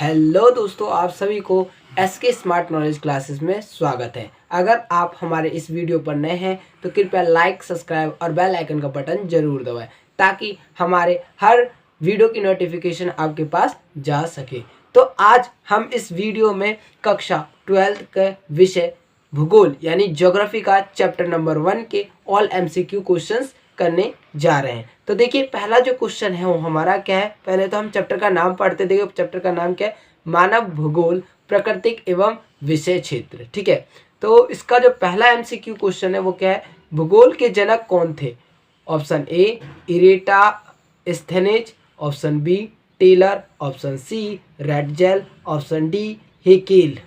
Hello दोस्तों, आप सभी को एसके स्मार्ट नॉलेज क्लासेस में स्वागत है। अगर आप हमारे इस वीडियो पर नए हैं तो कृपया लाइक, सब्सक्राइब और बेल आइकन का बटन जरूर दबाएं ताकि हमारे हर वीडियो की नोटिफिकेशन आपके पास जा सके। तो आज हम इस वीडियो में कक्षा 12th के विषय भूगोल यानी ज्योग्राफी का चैप्टर नंबर 1 के ऑल एमसीक्यू क्वेश्चंस करने जा रहे हैं। तो देखिए, पहला जो क्वेश्चन है वो हमारा क्या है। पहले तो हम चैप्टर का नाम पढ़ते। देखिए, चैप्टर का नाम क्या है, मानव भूगोल प्राकृतिक एवं विषय क्षेत्र। ठीक है, तो इसका जो पहला एमसीक्यू क्वेश्चन है वो क्या है, भूगोल के जनक कौन थे। Option A Eratosthenes, option B Taylor, option C Ratzel, option D Haeckel.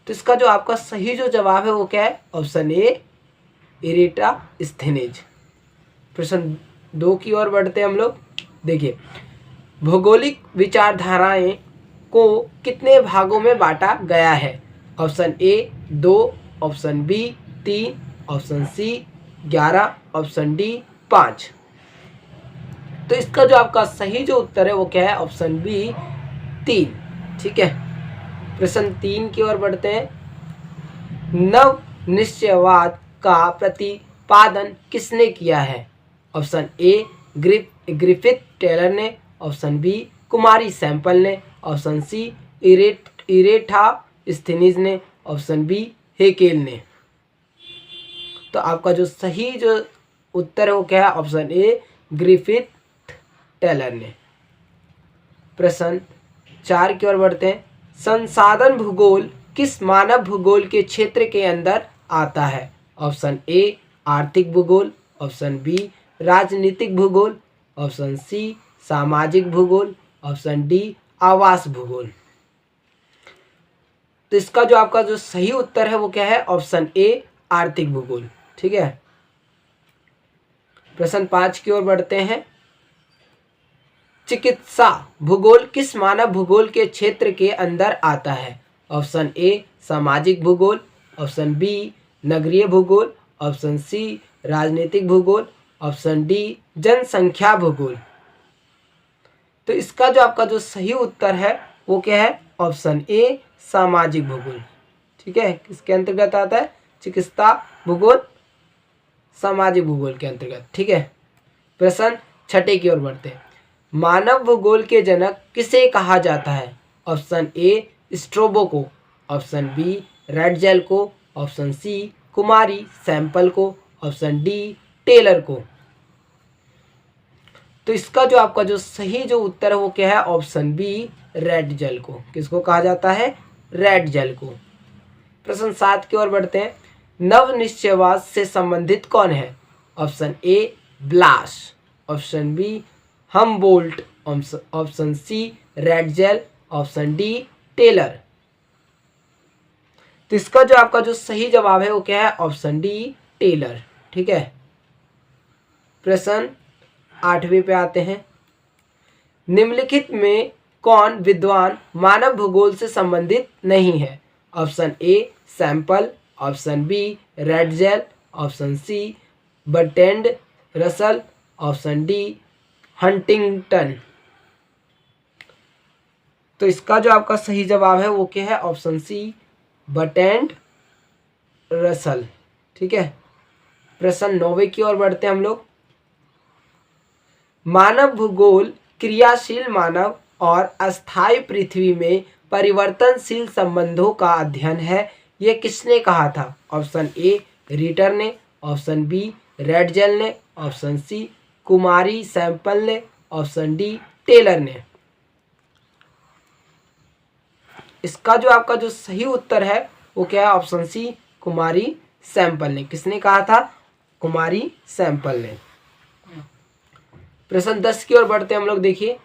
तो इसका जो आपका सही जो जवाब है वो क्या है, ऑप्शन ए इरेटास्थेनेज। प्रश्न 2 की ओर बढ़ते हैं हम लोग। देखिए, भौगोलिक विचारधाराएं को कितने भागों में बांटा गया है। Option A 2, option B 3, option C 11, option D 5। तो इसका जो आपका सही जो उत्तर है वो क्या है, ऑप्शन बी 3। ठीक है, प्रश्न 3 की ओर बढ़ते हैं। नव निश्चयवाद का प्रतिपादन किसने किया है। ऑप्शन ए ग्रिफिथ टेलर ने, ऑप्शन बी कुमारी सैंपल ने, ऑप्शन सी इरेटास्थेनीज ने, ऑप्शन बी हेकेल ने। तो आपका जो सही जो उत्तर है वो क्या है, ऑप्शन ए ग्रिफिथ टेलर ने। प्रश्न 4 की ओर बढ़ते हैं। संसाधन भूगोल किस मानव भूगोल के क्षेत्र के अंदर आता है। ऑप्शन ए आर्थिक भूगोल, ऑप्शन बी राजनीतिक भूगोल, ऑप्शन सी सामाजिक भूगोल, ऑप्शन डी आवास भूगोल। तो इसका जो आपका जो सही उत्तर है वो क्या है, ऑप्शन ए आर्थिक भूगोल। ठीक है, प्रश्न 5 की ओर बढ़ते हैं। चिकित्सा भूगोल किस मानव भूगोल के क्षेत्र के अंदर आता है। ऑप्शन ए सामाजिक भूगोल, ऑप्शन बी नगरीय भूगोल, ऑप्शन सी राजनीतिक भूगोल, ऑप्शन डी जनसंख्या भूगोल। तो इसका जो आपका जो सही उत्तर है वो क्या है, ऑप्शन ए सामाजिक भूगोल। ठीक है, किसके अंतर्गत आता है, चिकित्सा भूगोल सामाजिक भूगोल के अंतर्गत। ठीक है, प्रश्न 6 की ओर बढ़ते हैं। मानव भूगोल के जनक किसे कहा जाता है। ऑप्शन ए स्ट्रोबो को, ऑप्शन बी रैटजेल को, ऑप्शन सी कुमारी सैंपल को, ऑप्शन डी टेलर को। तो इसका जो आपका जो सही जो उत्तर है वो क्या है, ऑप्शन बी रैटजेल को। किसको कहा जाता है, रैटजेल को। प्रश्न 7 की ओर बढ़ते हैं। नव निश्चयवाद से संबंधित कौन है। Option A Blache, option B Humboldt, option C Ratzel, option D Taylor. तो इसका जो आपका जो सही जवाब है वो क्या है, ऑप्शन डी टेलर। ठीक है, प्रश्न 8वें पे आते हैं। निम्नलिखित में कौन विद्वान मानव भूगोल से संबंधित नहीं है। Option A Semple, option B Ratzel, option C Bertrand Russell, option D Huntington. तो इसका जो आपका सही जवाब है वो क्या है, ऑप्शन सी बर्ट्रैंड रसल। ठीक है, प्रश्न 9 की ओर बढ़ते हैं हम लोग। मानव भूगोल क्रियाशील मानव और अस्थायी पृथ्वी में परिवर्तनशील संबंधों का अध्ययन है, यह किसने कहा था। ऑप्शन ए रीटर ने, ऑप्शन बी रैटजेल ने, ऑप्शन सी कुमारी सैंपल ने, ऑप्शन डी टेलर ने। इसका जो आपका जो सही उत्तर है वो क्या है, ऑप्शन सी कुमारी सैंपल ने। किसने कहा था, कुमारी सैंपल ने। प्रश्न 10 की ओर बढ़ते हैं हम लोग। देखिए,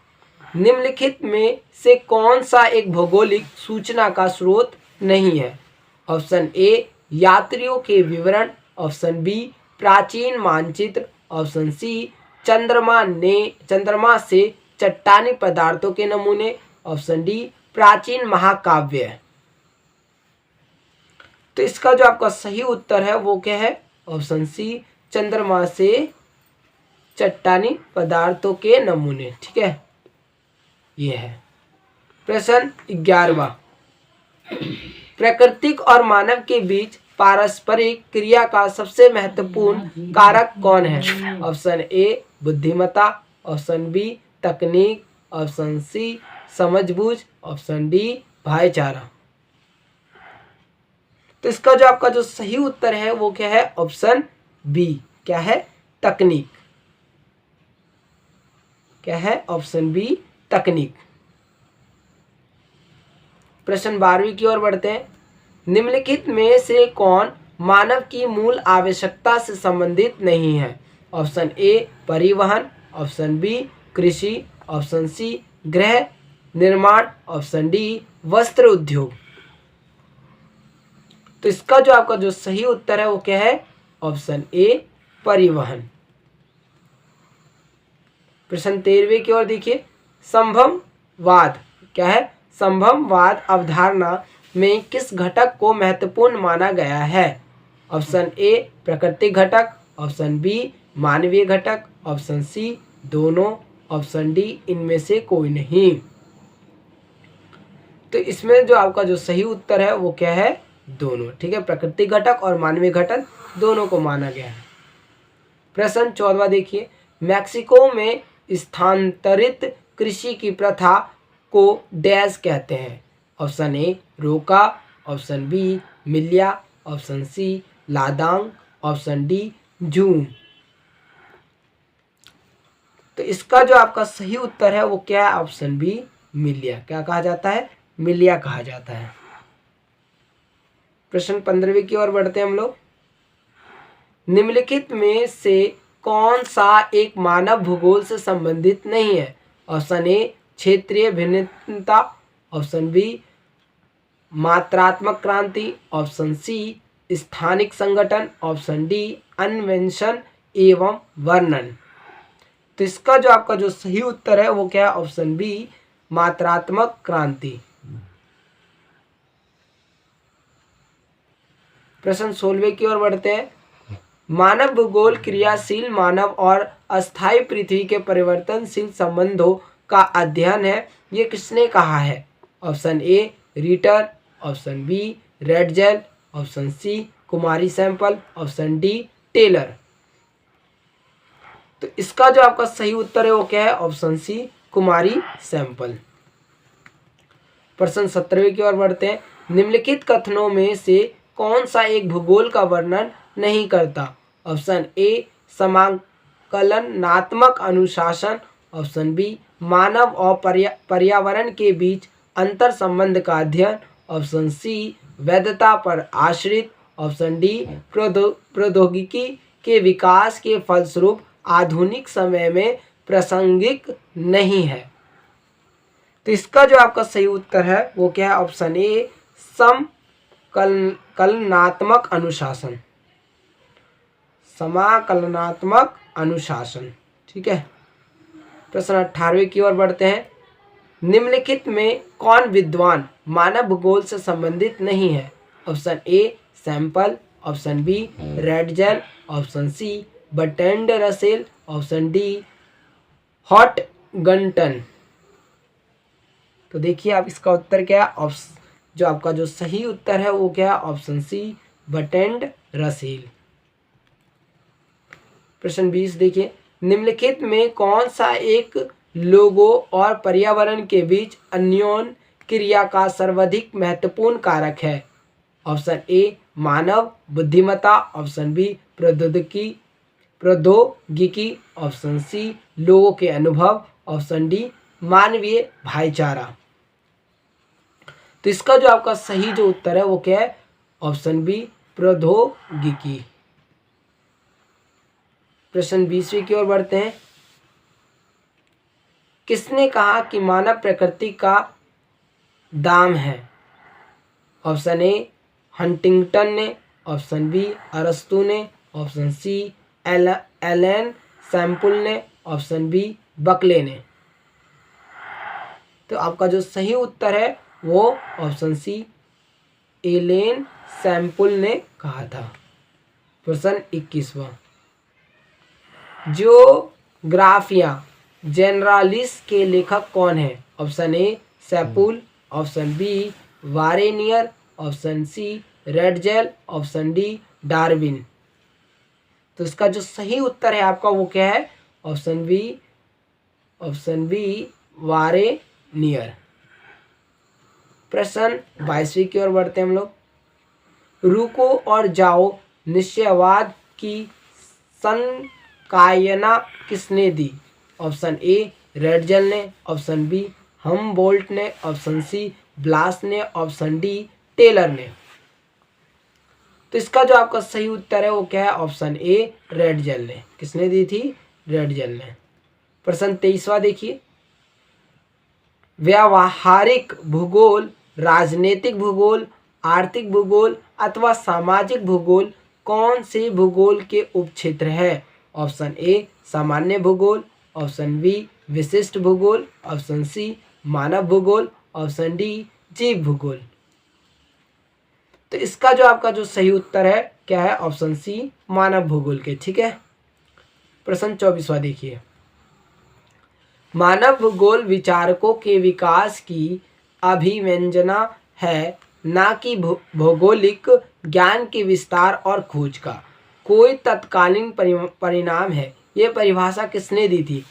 निम्नलिखित में से कौन सा एक भौगोलिक सूचना का स्रोत नहीं है। ऑप्शन ए यात्रियों के विवरण, ऑप्शन बी प्राचीन मानचित्र, ऑप्शन सी चंद्रमा से चट्टानी पदार्थों के नमूने, ऑप्शन डी प्राचीन महाकाव्य। तो इसका जो आपका सही उत्तर है वो क्या है, ऑप्शन सी चंद्रमा से चट्टानी पदार्थों के नमूने। ठीक है, ये है। प्रश्न 11वां, प्राकृतिक और मानव के बीच पारस्परिक क्रिया का सबसे महत्वपूर्ण कारक कौन है? ऑप्शन ए बुद्धिमत्ता, ऑप्शन बी तकनीक, ऑप्शन सी समझबूझ, ऑप्शन डी भाईचारा। तो इसका जो आपका जो सही उत्तर है वो क्या है? ऑप्शन बी, क्या है? तकनीक। क्या है? ऑप्शन बी तकनीक। प्रश्न 12वीं की ओर बढ़ते हैं। निम्नलिखित में से कौन मानव की मूल आवश्यकता से संबंधित नहीं है? ऑप्शन ए परिवहन, ऑप्शन बी कृषि, ऑप्शन सी गृह निर्माण, ऑप्शन डी वस्त्र उद्योग। तो इसका जो आपका जो सही उत्तर है वो क्या है? ऑप्शन ए परिवहन। प्रश्न 13वीं की ओर देखिए। संभववाद, क्या है? संभववाद अवधारणा में किस घटक को महत्वपूर्ण माना गया है? ऑप्शन ए प्राकृतिक घटक, ऑप्शन बी मानवीय घटक, ऑप्शन सी दोनों, ऑप्शन डी इनमें से कोई नहीं। तो इसमें जो आपका जो सही उत्तर है वो क्या है? दोनों। ठीक है, प्राकृतिक घटक और मानवीय घटक दोनों को माना गया है। प्रश्न 14वां देखिए। मैक्सिको में स्थानांतरित कृषि की प्रथा को डैश कहते हैं? Option A roca, option B milpa, option C ladang, option D jhum. तो इसका जो आपका सही उत्तर है वो क्या है? ऑप्शन बी मिल्या। क्या कहा जाता है? मिल्या कहा जाता है। प्रश्न 15वीं की ओर बढ़ते हैं हम लोग। निम्नलिखित में से कौन सा एक मानव भूगोल से संबंधित नहीं है? ऑप्शन ए क्षेत्रीय भिन्नता, ऑप्शन बी मात्रात्मक क्रांति, ऑप्शन सी स्थानिक संगठन, ऑप्शन डी अन्वेषण एवं वर्णन। तो इसका जो आपका जो सही उत्तर है वो क्या है? ऑप्शन बी मात्रात्मक क्रांति। प्रश्न 16वें की ओर बढ़ते हैं। मानव भूगोल क्रियाशील मानव और अस्थायी पृथ्वी के परिवर्तनशील संबंधों का अध्ययन है, ये किसने कहा है? Option A Reiter, option B Ratzel, option C कुमारी सैंपल, ऑप्शन डी टेलर। तो इसका जो आपका सही उत्तर है वो क्या है? ऑप्शन सी कुमारी सैंपल। प्रश्न 17वें की ओर बढ़ते हैं। निम्नलिखित कथनों में से कौन सा एक भूगोल का वर्णन नहीं करता? ऑप्शन ए समाकलनात्मक अनुशासन, ऑप्शन बी मानव और पर्यावरण के बीच अंतर संबंध का अध्ययन, ऑप्शन सी वैधता पर आश्रित, ऑप्शन डी प्रौद्योगिकी के विकास के फलस्वरूप आधुनिक समय में प्रासंगिक नहीं है। तो इसका जो आपका सही उत्तर है वो क्या है? ऑप्शन ए समाकलनात्मक अनुशासन। समाकलनात्मक अनुशासन। ठीक है। प्रश्न 18वें की ओर बढ़ते हैं। निम्नलिखित में कौन विद्वान मानव भूगोल से संबंधित नहीं है? Option A Semple, option B Ratzel, option C Bertrand Russell, option D Huntington. तो देखिए आप इसका उत्तर क्या है? जो आपका जो सही उत्तर है वो क्या है? Option C Bertrand Russell. प्रश्न 20 देखिए। निम्नलिखित में कौन सा एक लोगों और पर्यावरण के बीच अन्योन्य क्रिया का सर्वाधिक महत्वपूर्ण कारक है? ऑप्शन ए मानव बुद्धिमत्ता, ऑप्शन बी प्रौद्योगिकी, ऑप्शन सी लोगों के अनुभव, ऑप्शन डी मानवीय भाईचारा। तो इसका जो आपका सही जो उत्तर है वो क्या है? ऑप्शन बी प्रौद्योगिकी। प्रश्न 20वीं की ओर बढ़ते हैं। किसने कहा कि मानव प्रकृति का दाम है? ऑप्शन ए हंटिंगटन ने, ऑप्शन बी अरस्तु ने, ऑप्शन सी एलन सैम्पल ने, ऑप्शन बी बकले ने। तो आपका जो सही उत्तर है वो ऑप्शन सी एलेन सैम्पल ने कहा था। प्रश्न 21वां। जियोग्राफिया जेनरालिस के लेखक कौन है? Option A Semple, option B Varenius, option C Ratzel, option D Darwin. तो इसका जो सही उत्तर है आपका वो क्या है? Option B Varenius. प्रश्न 22वीं की ओर बढ़ते हैं हम लोग। रुको और जाओ निश्चयवाद की संकायना किसने दी? ऑप्शन ए रेड जेल ने, ऑप्शन बी हमबोल्ट ने, ऑप्शन सी ब्लास ने, ऑप्शन डी टेलर ने। तो इसका जो आपका सही उत्तर है वो क्या है? ऑप्शन ए रेड जेल ने। किसने दी थी? रेड जेल ने। प्रश्न 23वां देखिए। व्यावहारिक भूगोल, राजनीतिक भूगोल, आर्थिक भूगोल अथवा सामाजिक भूगोल कौन से भूगोल के उपक्षेत्र है? ऑप्शन ए सामान्य भूगोल, ऑप्शन बी विशिष्ट भूगोल, ऑप्शन सी मानव भूगोल, ऑप्शन डी जीव भूगोल। तो इसका जो आपका जो सही उत्तर है क्या है? ऑप्शन सी मानव भूगोल के। ठीक है। प्रश्न 24वां देखिए। मानव भूगोल विचारकों के विकास की अभिव्यंजना है, ना कि भौगोलिक ज्ञान के विस्तार और खोज का कोई तत्कालीन परिणाम है। ये परिभाषा किसने दी थी?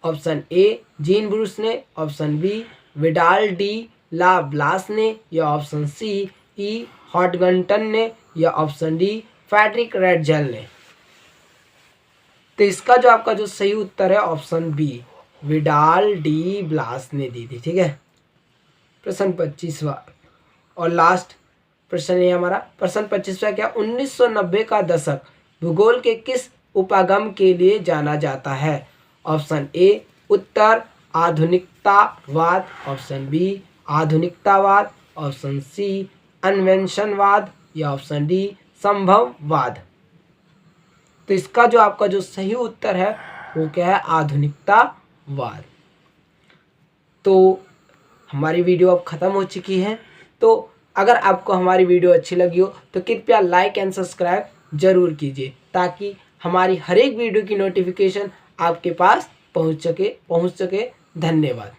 ऑप्शन ए जीन ब्रूस ने, option B Vidal de la Blache ने, या ऑप्शन सी ई हॉटगंटन ने, या option D Friedrich Ratzel ने। तो इसका जो आपका जो सही उत्तर है option B Vidal de Blache ने दी थी। ठीक है। प्रश्न 25वां और लास्ट प्रश्न है हमारा। प्रश्न 25वां क्या? 1990 का दशक भूगोल के किस उपागम के लिए जाना जाता है? ऑप्शन ए उत्तर आधुनिकतावाद, ऑप्शन बी आधुनिकतावाद, ऑप्शन सी अन्वेषणवाद, या ऑप्शन डी संभववाद। तो इसका जो आपका जो सही उत्तर है वो क्या है? आधुनिकतावाद। तो हमारी वीडियो अब ख़त्म हो चुकी है। तो अगर आपको हमारी वीडियो अच्छी लगी हो तो कृपया लाइक एंड सब्सक्राइब जरूर कीजिए, ताकि हमारी हर एक वीडियो की नोटिफिकेशन आपके पास पहुंच सके। धन्यवाद।